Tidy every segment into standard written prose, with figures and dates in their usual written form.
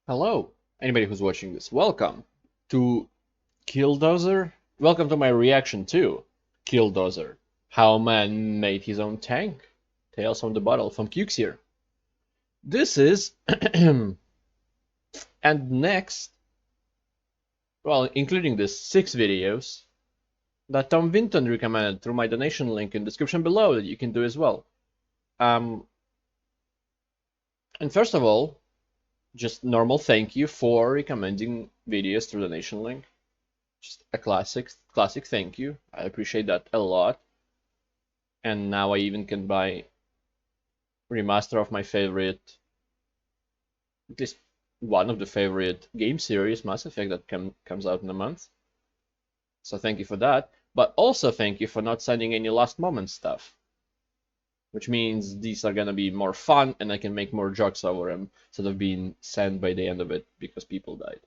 Hello, anybody who's watching this. Welcome to KILLDOZER. Welcome to my reaction to KILLDOZER. How a man made his own tank. Tales from the Bottle from Cukes here. This is and next, well, including the 6 videos that Tom Vinton recommended through my donation link in the description below that you can do as well. And first of all, just normal thank you for recommending videos through the donation link. Just a classic thank you. I appreciate that a lot. And now I even can buy remaster of my favorite, at least one of the favorite game series, Mass Effect, that comes out in a month. So thank you for that. But also thank you for not sending any last moment stuff. Which means these are gonna be more fun and I can make more jokes over them instead of being sent by the end of it because people died.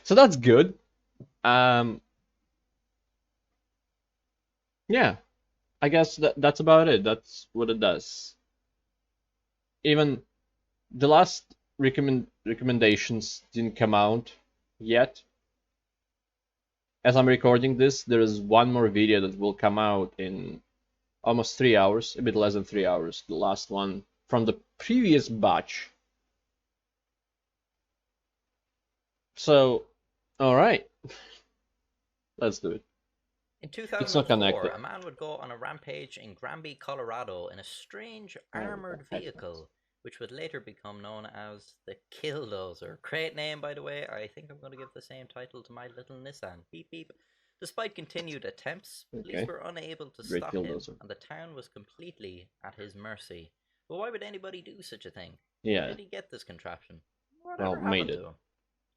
So that's good. Yeah, I guess that's about it. That's what it does. Even the last recommendations didn't come out yet. As I'm recording this, there is one more video that will come out in almost 3 hours, a bit less than 3 hours. The last one from the previous batch. So, all right, let's do it. In It's not 2004, connected. a man would go on a rampage in Granby, Colorado in a strange armored vehicle, which would later become known as the KILLDOZER. Great name, by the way. I think I'm going to give the same title to my little Nissan. Beep beep. Despite continued attempts, police were unable to Great stop him, KILLDOZER. and the town was completely at his mercy. But why would anybody do such a thing? Yeah. Where did he get this contraption? Well, Whatever made happened it. to him?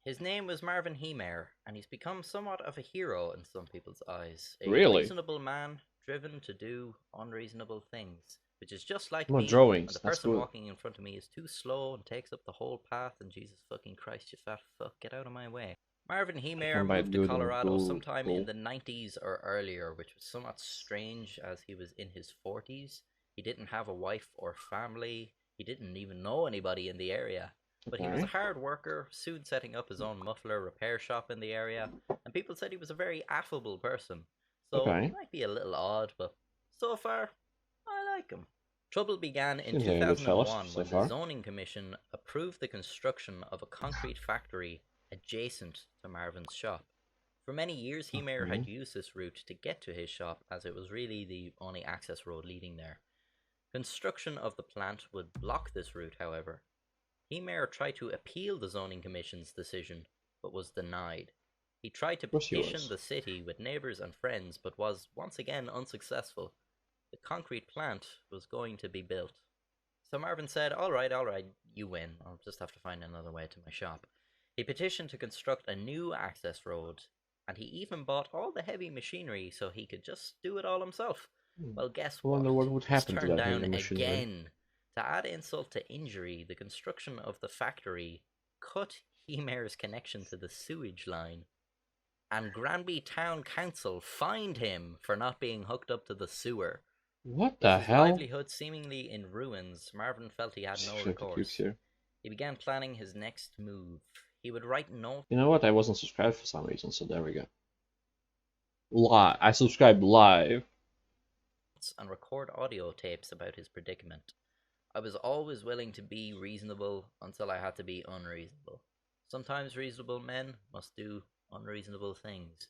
His name was Marvin Heemeyer, and he's become somewhat of a hero in some people's eyes. A Really? reasonable man driven to do unreasonable things, which is just like More me. drawings. When the That's person good. walking in front of me is too slow and takes up the whole path, and Jesus fucking Christ, you fat fuck, get out of my way. Marvin Heemeyer moved to Colorado sometime in the 90s or earlier, which was somewhat strange as he was in his 40s. He didn't have a wife or family. He didn't even know anybody in the area. But he was a hard worker, soon setting up his own muffler repair shop in the area, and people said he was a very affable person. So he might be a little odd, but so far, I like him. Trouble began in 2001 when the Zoning Commission approved the construction of a concrete factory adjacent to Marvin's shop. For many years, Heemeyer had used this route to get to his shop, as it was really the only access road leading there. Construction of the plant would block this route, however. Heemeyer tried to appeal the Zoning Commission's decision, but was denied. He tried to petition the city with neighbors and friends, but was once again unsuccessful. The concrete plant was going to be built. So Marvin said, all right, you win. I'll just have to find another way to my shop. He petitioned to construct a new access road, and he even bought all the heavy machinery so he could just do it all himself. Well, guess what? I wonder what would happen to that down heavy machinery. Again. To add insult to injury, the construction of the factory cut Heemeyer's connection to the sewage line, and Granby Town Council fined him for not being hooked up to the sewer. What the hell? His livelihood seemingly in ruins, Marvin felt he had no recourse. He began planning his next move. He would write notes. You know what? I wasn't subscribed for some reason, so there we go. I subscribed live. And record audio tapes about his predicament. I was always willing to be reasonable until I had to be unreasonable. Sometimes reasonable men must do unreasonable things.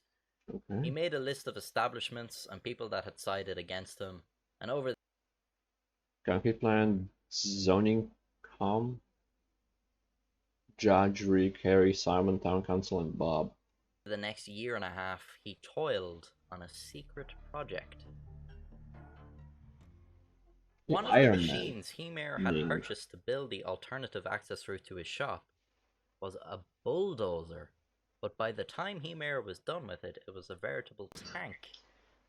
He made a list of establishments and people that had sided against him, and over concrete plan, zoning com, Judge, Rick, Harry, Simon, Town Council, and Bob. the next year and a half, he toiled on a secret project. One of the machines Heemeyer had purchased to build the alternative access route to his shop was a bulldozer, but by the time Heemeyer was done with it, it was a veritable tank.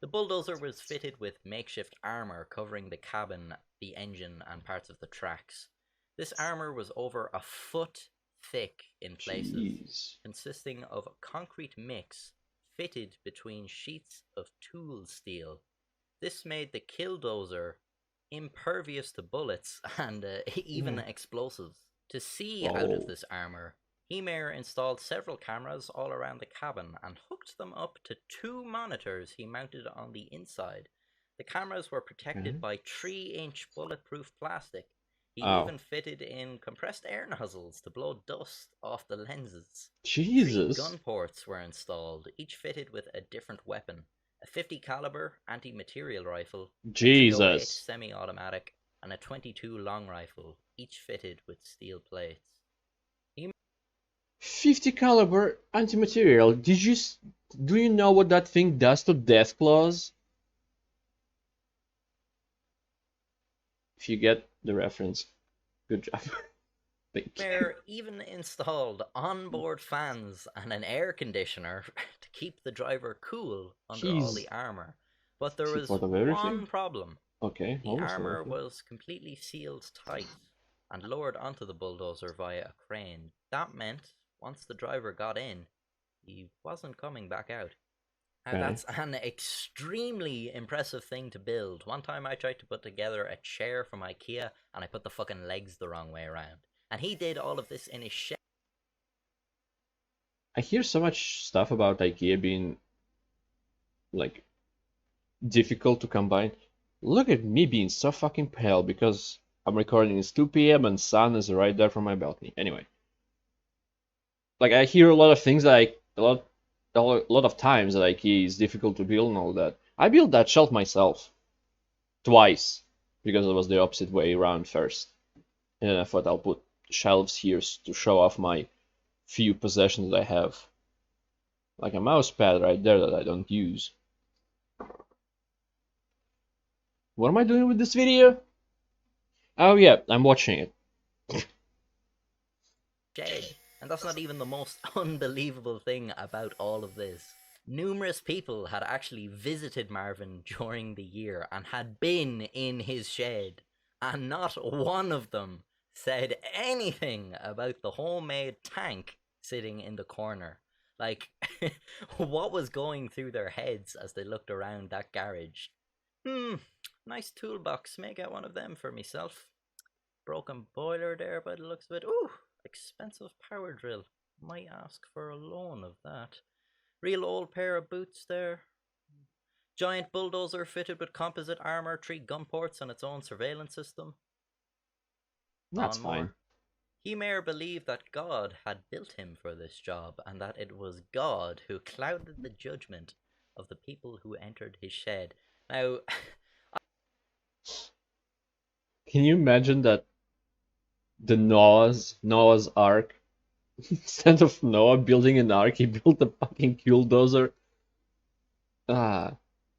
The bulldozer was fitted with makeshift armor covering the cabin, the engine, and parts of the tracks. This armor was over a foot thick in places, consisting of a concrete mix fitted between sheets of tool steel. This made the KILLDOZER impervious to bullets and even explosives. To see out of this armor, Heemeyer installed several cameras all around the cabin and hooked them up to 2 monitors he mounted on the inside. The cameras were protected by 3-inch bulletproof plastic. He even fitted in compressed air nozzles to blow dust off the lenses. Jesus. 3 gun ports were installed, each fitted with a different weapon. A 50 caliber anti-material rifle, a 308 semi-automatic, and a 22 long rifle, each fitted with steel plates. 50 caliber anti-material. Do you know what that thing does to death claws? If you get the reference, good job. Heemeyer even installed onboard fans and an air conditioner to keep the driver cool under all the armor. But there was one problem. Okay, the armor was completely sealed tight and lowered onto the bulldozer via a crane. That meant once the driver got in, he wasn't coming back out. Now, that's an extremely impressive thing to build. One time I tried to put together a chair from IKEA and I put the fucking legs the wrong way around. And he did all of this in his shed. I hear so much stuff about IKEA being like difficult to combine. Look at me being so fucking pale because I'm recording. It's 2 p.m. and sun is right there from my balcony. Anyway, like I hear a lot of things like a lot of times that IKEA is difficult to build and all that. I built that shelf myself twice because it was the opposite way around first, and then I thought I'll put shelves here to show off my few possessions that I have, like a mouse pad right there that I don't use. What am I doing with this video? Oh yeah, I'm watching it. Shade. And that's not even the most unbelievable thing about all of this. Numerous people had actually visited Marvin during the year and had been in his shed, and not one of them said anything about the homemade tank sitting in the corner. Like, what was going through their heads as they looked around that garage? Nice toolbox. May get one of them for myself. Broken boiler there by the looks of it. Ooh, expensive power drill. Might ask for a loan of that. Real old pair of boots there. Giant bulldozer fitted with composite armor, 3 gun ports, and its own surveillance system. That's fine. Heemeyer believed that God had built him for this job, and that it was God who clouded the judgment of the people who entered his shed. Now, can you imagine that the Noah's Ark, instead of Noah building an ark, he built a fucking KILLDOZER.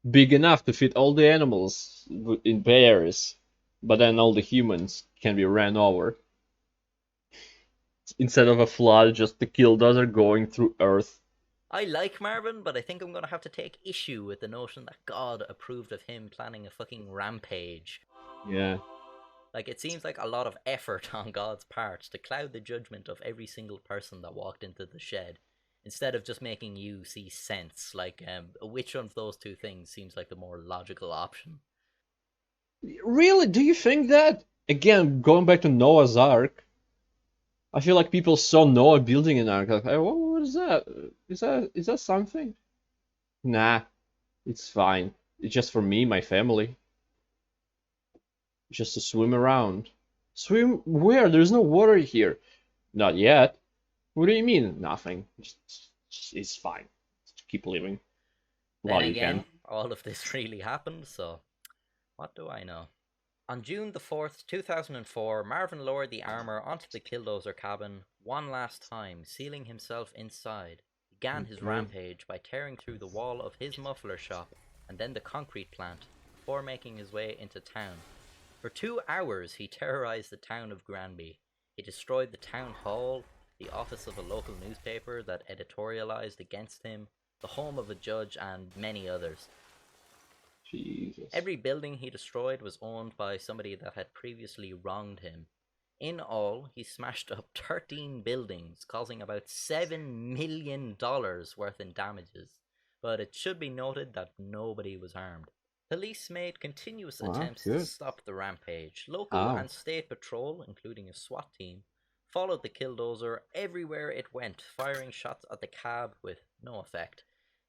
Big enough to fit all the animals in pairs, but then all the humans can be ran over. Instead of a flood, just the KILLDOZER going through Earth. I like Marvin, but I think I'm going to have to take issue with the notion that God approved of him planning a fucking rampage. Yeah. Like, it seems like a lot of effort on God's part to cloud the judgment of every single person that walked into the shed, instead of just making you see sense. Like, which of those two things seems like the more logical option? Really? Do you think that? Again, going back to Noah's Ark, I feel like people saw Noah building an ark. Like, oh, what is that? Is that something? Nah, it's fine. It's just for me, my family. Just to swim around. Swim where? There's no water here. Not yet. What do you mean? Nothing. It's fine. Just keep living. Then again, all of this really happened, so what do I know? On June the 4th, 2004, Marvin lowered the armor onto the KILLDOZER cabin one last time, sealing himself inside. He began his rampage by tearing through the wall of his muffler shop and then the concrete plant, before making his way into town. For 2 hours, he terrorized the town of Granby. He destroyed the town hall, the office of a local newspaper that editorialized against him, the home of a judge, and many others. Jesus. Every building he destroyed was owned by somebody that had previously wronged him. In all, he smashed up 13 buildings, causing about $7 million worth in damages. But it should be noted that nobody was harmed. Police made continuous attempts to stop the rampage. Local and state patrol, including a SWAT team, followed the Killdozer everywhere it went, firing shots at the cab with no effect.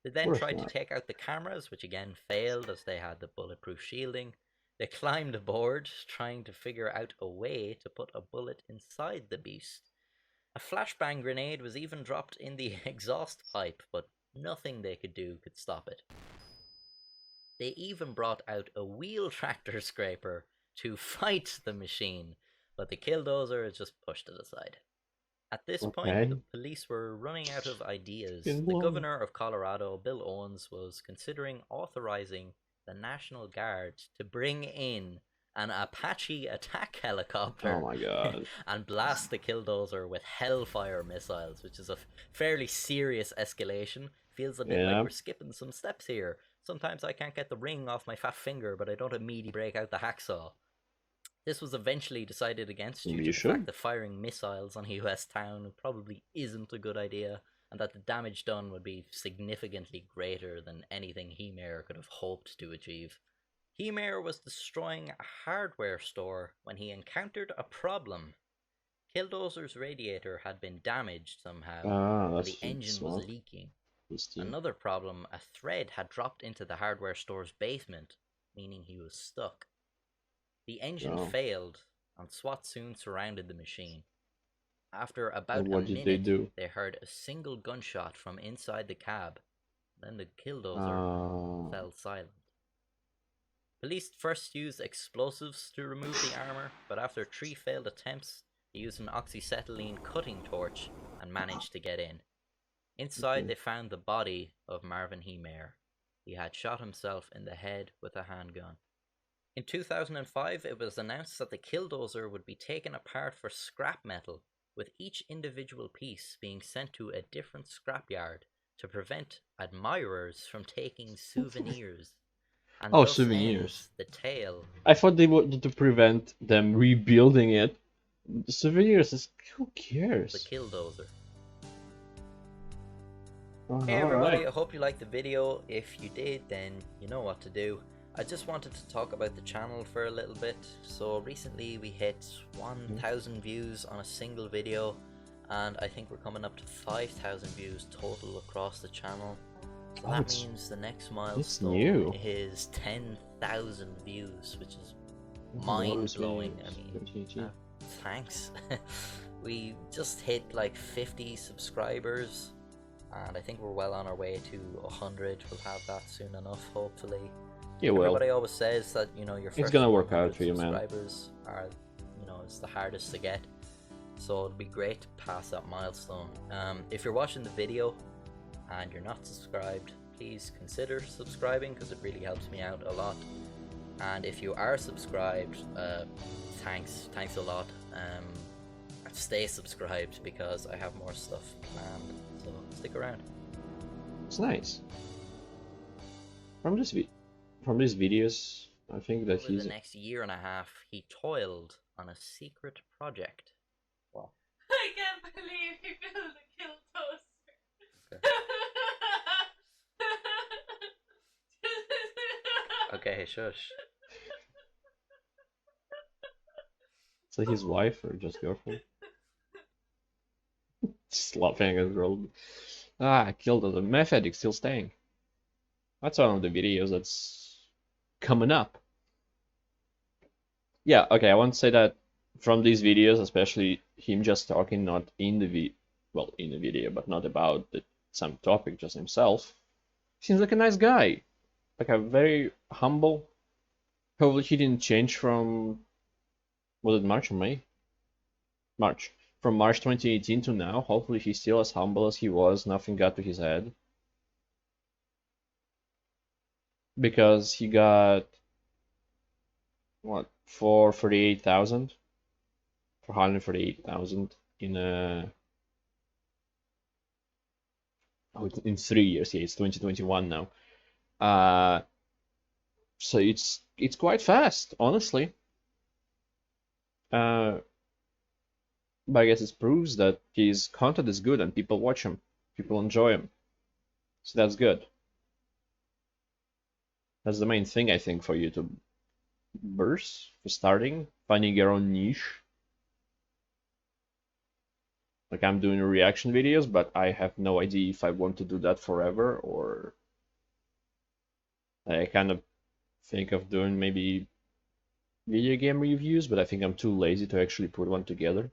They then tried to take out the cameras, which again failed as they had the bulletproof shielding. They climbed aboard, trying to figure out a way to put a bullet inside the beast. A flashbang grenade was even dropped in the exhaust pipe, but nothing they could do could stop it. They even brought out a wheel tractor scraper to fight the machine, but the Killdozer just pushed it aside. At this point, the police were running out of ideas. The governor of Colorado, Bill Owens, was considering authorizing the National Guard to bring in an Apache attack helicopter and blast the Killdozer with Hellfire missiles, which is a fairly serious escalation. Feels a bit like we're skipping some steps here. Sometimes I can't get the ring off my fat finger, but I don't immediately break out the hacksaw. This was eventually decided against due to the fact that firing missiles on a US town probably isn't a good idea, and that the damage done would be significantly greater than anything Heemeyer could have hoped to achieve. Heemeyer was destroying a hardware store when he encountered a problem. Killdozer's radiator had been damaged somehow, and the engine was leaking. Another problem, a thread had dropped into the hardware store's basement, meaning he was stuck. The engine failed, and SWAT soon surrounded the machine. After about a minute, they heard a single gunshot from inside the cab. Then the Killdozer fell silent. Police first used explosives to remove the armor, but after 3 failed attempts, they used an oxyacetylene cutting torch and managed to get in. Inside, they found the body of Marvin Heemeyer. He had shot himself in the head with a handgun. In 2005, it was announced that the Killdozer would be taken apart for scrap metal, with each individual piece being sent to a different scrapyard to prevent admirers from taking souvenirs. And souvenirs. The tale. I thought they wanted to prevent them rebuilding it. The souvenirs is who cares? The Killdozer. Hey everybody, I hope you liked the video. If you did, then you know what to do. I just wanted to talk about the channel for a little bit. So recently we hit 1,000 views on a single video, and I think we're coming up to 5,000 views total across the channel. So that means the next milestone is 10,000 views, which is mind-blowing. I mean, thanks. We just hit like 50 subscribers, and I think we're well on our way to 100. We'll have that soon enough, hopefully. Yeah, everybody always says that, you know, your first work out for you, man. Subscribers are, you know, it's the hardest to get. So it'd be great to pass that milestone. If you're watching the video and you're not subscribed, please consider subscribing, because it really helps me out a lot. And if you are subscribed, thanks a lot. Stay subscribed, because I have more stuff planned, so stick around. It's nice. From these videos, I think that over the next year and a half, he toiled on a secret project. Wow. I can't believe he built a Killdozer. Okay. Okay, shush. Is that his wife or just girlfriend? Just laughing at girl. Killdozer. Meth addict still staying. That's one of the videos that's coming up. Yeah, okay, I want to say that from these videos, especially him just talking, not in the in the video, but not about some topic, just himself, seems like a nice guy. Like a very humble. Hopefully he didn't change from, was it March or May? March. From March 2018 to now. Hopefully he's still as humble as he was, nothing got to his head. Because he got, what, 448,000 in in 3 years. Yeah, it's 2021 now. So it's quite fast, honestly. But I guess it proves that his content is good and people watch him, people enjoy him. So that's good. That's the main thing, I think, for YouTubers, for starting, finding your own niche. Like, I'm doing reaction videos, but I have no idea if I want to do that forever, or I kind of think of doing maybe video game reviews, but I think I'm too lazy to actually put one together.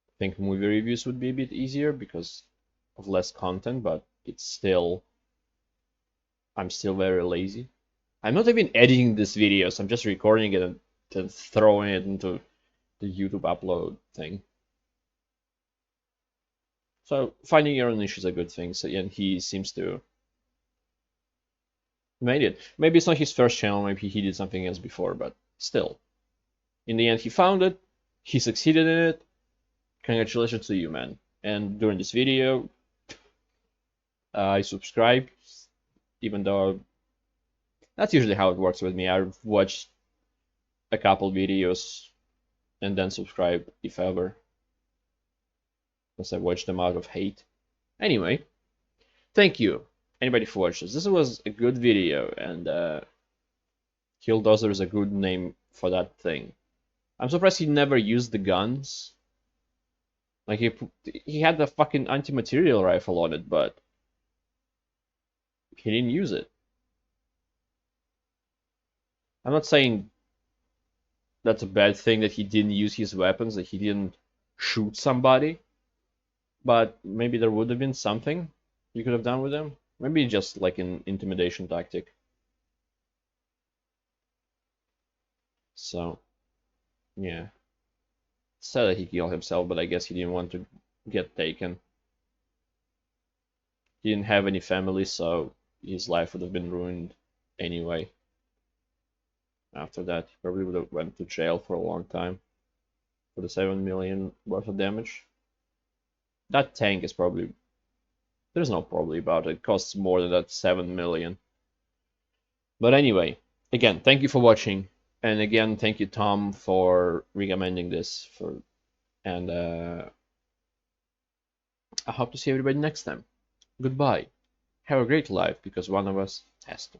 I think movie reviews would be a bit easier because of less content, but I'm still very lazy. I'm not even editing this video, so I'm just recording it and then throwing it into the YouTube upload thing. So finding your own niche is a good thing. So, and he seems to made it. Maybe it's not his first channel. Maybe he did something else before, but still, in the end, he found it. He succeeded in it. Congratulations to you, man. And during this video, I subscribed, even though that's usually how it works with me. I've watched a couple videos and then subscribe, if ever, because I watched them out of hate. Anyway, thank you, anybody, for watching this. This was a good video, and KILLDOZER is a good name for that thing. I'm surprised he never used the guns. Like, he had the fucking anti-material rifle on it, but he didn't use it. I'm not saying that's a bad thing that he didn't use his weapons, that he didn't shoot somebody, but maybe there would have been something you could have done with them. Maybe just like an intimidation tactic. So, yeah. Sad that he killed himself, but I guess he didn't want to get taken. He didn't have any family, so his life would have been ruined anyway. After that, he probably would have went to jail for a long time for the 7 million worth of damage. That tank is probably... There's no probably about it. It costs more than that 7 million. But anyway, again, thank you for watching. And again, thank you, Tom, for recommending this. And I hope to see everybody next time. Goodbye. Have a great life, because one of us has to.